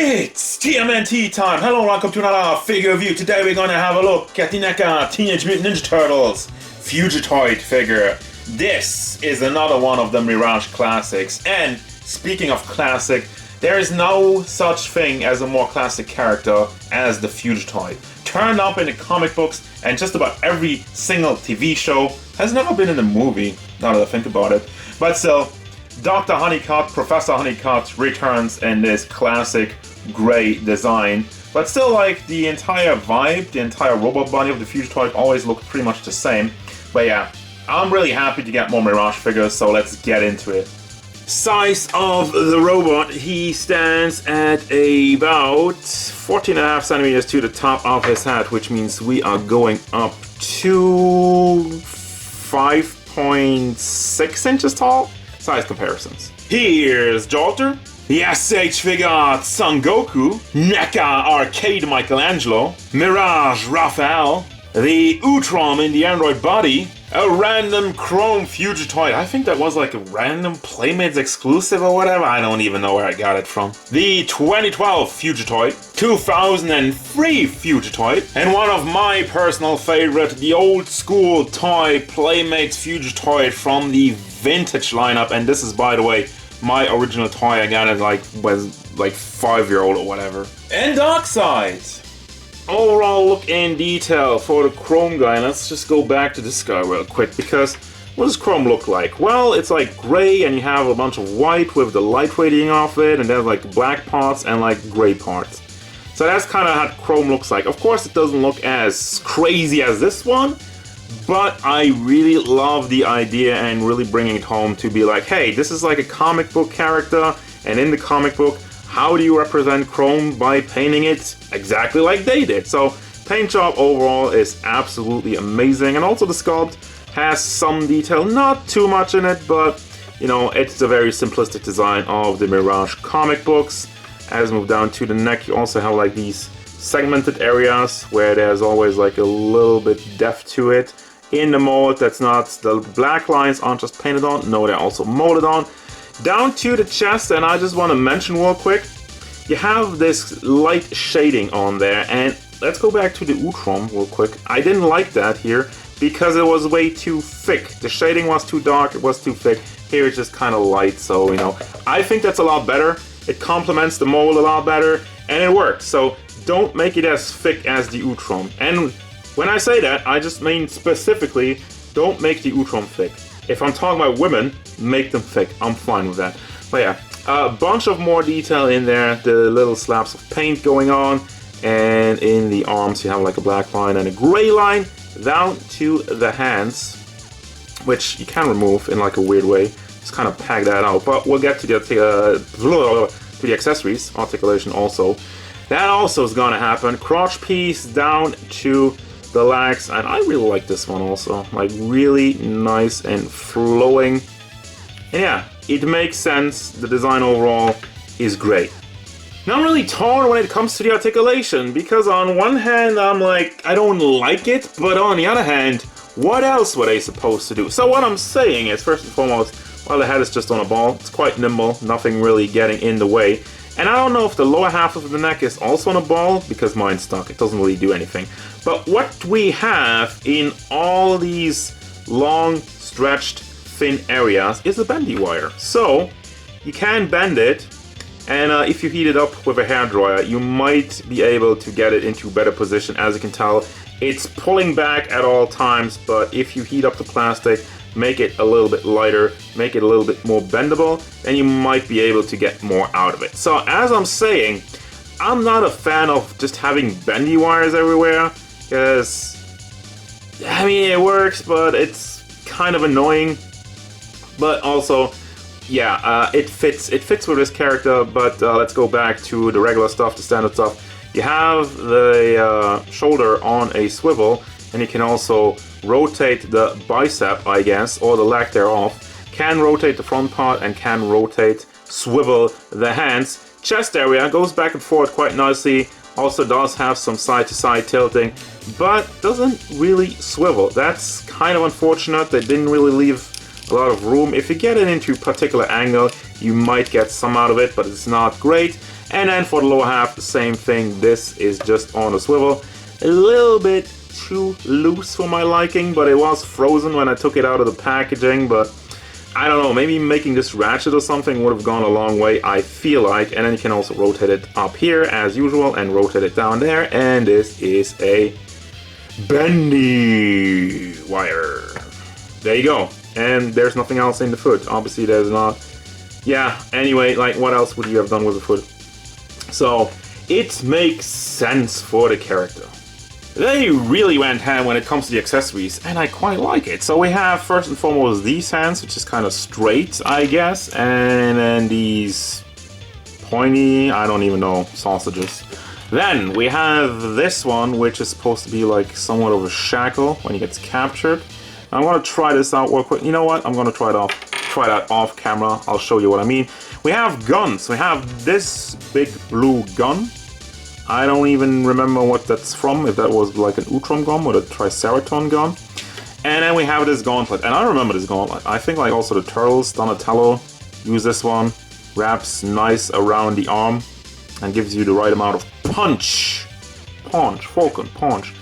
It's TMNT time! Hello, welcome to another figure review. Today we're going to have a look at the Neca Teenage Mutant Ninja Turtles Fugitoid figure. This is another one of the Mirage classics. And speaking of classic, there is no such thing as a more classic character as the Fugitoid. Turned up in the comic books and just about every single TV show. Has never been in a movie, now that I think about it. But still, Dr. Honeycutt, Professor Honeycutt returns in this classic gray design. But still, like, the entire vibe, the entire robot body of the Fugitoid always looked pretty much the same. But yeah, I'm really happy to get more Mirage figures, so let's get into it. Size of the robot, he stands at about 14.5 centimeters to the top of his head, which means we are going up to 5.6 inches tall. Size comparisons. Here's Jolter, the SH Figure Son Goku, Neca Arcade Michelangelo, Mirage Raphael, the Utrom in the android body, a random Chrome Fugitoid. I think that was like a random Playmates exclusive or whatever. I don't even know where I got it from. The 2012 Fugitoid, 2003 Fugitoid, and one of my personal favorite, the old school toy Playmates Fugitoid from the vintage lineup. And this is, by the way, my original toy. I got it was 5-year-old or whatever. And Darkseid. Overall look in detail for the Chrome guy. Let's just go back to this guy real quick, because what does Chrome look like? Well, it's like gray and you have a bunch of white with the light radiating off it, and there's like black parts and like gray parts. So that's kind of how Chrome looks like. Of course, it doesn't look as crazy as this one, but I really love the idea and really bringing it home to be like, hey, this is like a comic book character, and in the comic book, how do you represent Chrome? By painting it exactly like they did. So paint job overall is absolutely amazing, and also the sculpt has some detail, not too much in it, but you know, it's a very simplistic design of the Mirage comic books. As we move down to the neck, you also have like these segmented areas where there's always like a little bit depth to it. In the mold, that's not, the black lines aren't just painted on, no, they're also molded on. Down to the chest, and I just want to mention real quick, you have this light shading on there, and let's go back to the Utrom real quick. I didn't like that here because it was way too thick. The shading was too dark, it was too thick. Here it's just kind of light, so you know, I think that's a lot better. It complements the mold a lot better, and it works. So don't make it as thick as the Utrom. And when I say that, I just mean specifically, don't make the Utrom thick. If I'm talking about women, make them thick. I'm fine with that. But yeah, a bunch of more detail in there. The little slabs of paint going on. And in the arms, you have like a black line and a gray line down to the hands, which you can remove in like a weird way. Just kind of pack that out. But we'll get to the accessories, articulation also. That also is going to happen. Crotch piece down to the legs, and I really like this one also, like really nice and flowing, and yeah, it makes sense. The design overall is great. Now I'm really torn when it comes to the articulation, because on one hand I'm like, I don't like it, but on the other hand, what else were they supposed to do? So what I'm saying is, first and foremost, while the head is just on a ball, it's quite nimble, nothing really getting in the way. And I don't know if the lower half of the neck is also on a ball, because mine's stuck, it doesn't really do anything. But what we have in all these long, stretched, thin areas is a bendy wire. So you can bend it, and if you heat it up with a hairdryer, you might be able to get it into a better position. As you can tell, it's pulling back at all times, but if you heat up the plastic, make it a little bit lighter, make it a little bit more bendable, then you might be able to get more out of it. So as I'm saying, I'm not a fan of just having bendy wires everywhere, because I mean, it works, but it's kind of annoying. But also, yeah, it fits with this character. But let's go back to the regular stuff, the standard stuff. You have the shoulder on a swivel, and you can also rotate the bicep, I guess, or the leg thereof. Can rotate the front part and can rotate, swivel the hands. Chest area goes back and forth quite nicely. Also does have some side-to-side tilting, but doesn't really swivel. That's kind of unfortunate. They didn't really leave a lot of room. If you get it into a particular angle, you might get some out of it, but it's not great. And then for the lower half, the same thing. This is just on a swivel. A little bit too loose for my liking, but it was frozen when I took it out of the packaging. But I don't know, maybe making this ratchet or something would have gone a long way, I feel like. And then you can also rotate it up here as usual and rotate it down there. And this is a bendy wire. There you go. And there's nothing else in the foot. Obviously there's not. Yeah, anyway, like what else would you have done with the foot? So, it makes sense for the character. They really went ham when it comes to the accessories, and I quite like it. So we have first and foremost these hands, which is kind of straight, I guess. And then these pointy, I don't even know, sausages. Then we have this one, which is supposed to be like somewhat of a shackle when he gets captured. I want to try this out real quick. You know what? I'm going to try that off camera. I'll show you what I mean. We have guns. We have this big blue gun. I don't even remember what that's from, if that was like an Utrom gun or the Triceraton gun. And then we have this gauntlet. And I remember this gauntlet. I think like also the Turtles, Donatello, use this one. Wraps nice around the arm and gives you the right amount of punch. Falcon punch.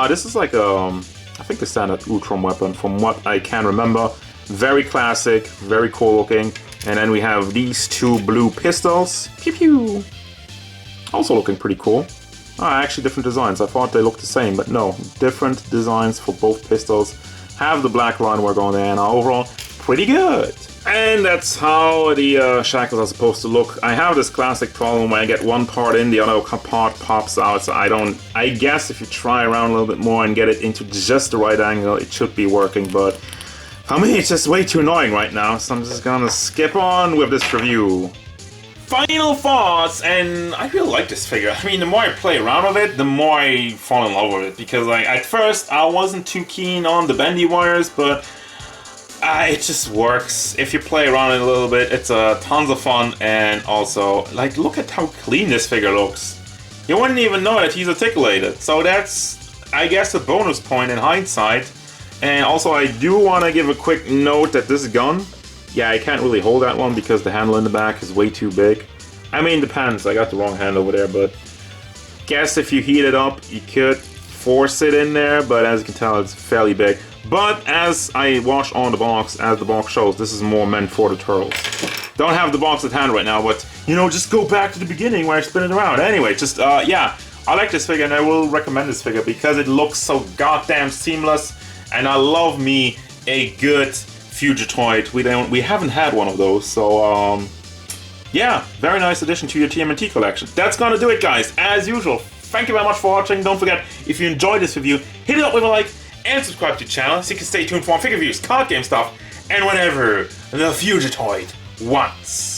This is like I think the standard Utrom weapon from what I can remember. Very classic, very cool looking. And then we have these two blue pistols. Pew pew. Also looking pretty cool. Actually different designs. I thought they looked the same, but no. Different designs for both pistols. Have the black line work on there, and overall, pretty good. And that's how the shackles are supposed to look. I have this classic problem where I get one part in, the other part pops out, so I guess if you try around a little bit more and get it into just the right angle, it should be working, but for me it's just way too annoying right now, so I'm just gonna skip on with this review. Final thoughts, and I really like this figure. I mean, the more I play around with it, the more I fall in love with it, because like at first I wasn't too keen on the bendy wires, but it just works. If you play around it a little bit, it's tons of fun, and also, like, look at how clean this figure looks. You wouldn't even know that he's articulated, so that's, I guess, a bonus point in hindsight. And also, I do want to give a quick note that this gun, yeah, I can't really hold that one because the handle in the back is way too big. I mean, depends, I got the wrong hand over there, but guess if you heat it up, you could force it in there, but as you can tell, it's fairly big. But as I watch on the box, as the box shows, this is more meant for the turtles. Don't have the box at hand right now, but, you know, just go back to the beginning where I spin it around. Anyway, just, yeah, I like this figure, and I will recommend this figure because it looks so goddamn seamless, and I love me a good Fugitoid. We haven't had one of those, so, yeah, very nice addition to your TMNT collection. That's gonna do it, guys. As usual, thank you very much for watching. Don't forget, if you enjoyed this review, hit it up with a like, and subscribe to the channel so you can stay tuned for more figure reviews, card game stuff, and whatever the Fugitoid wants.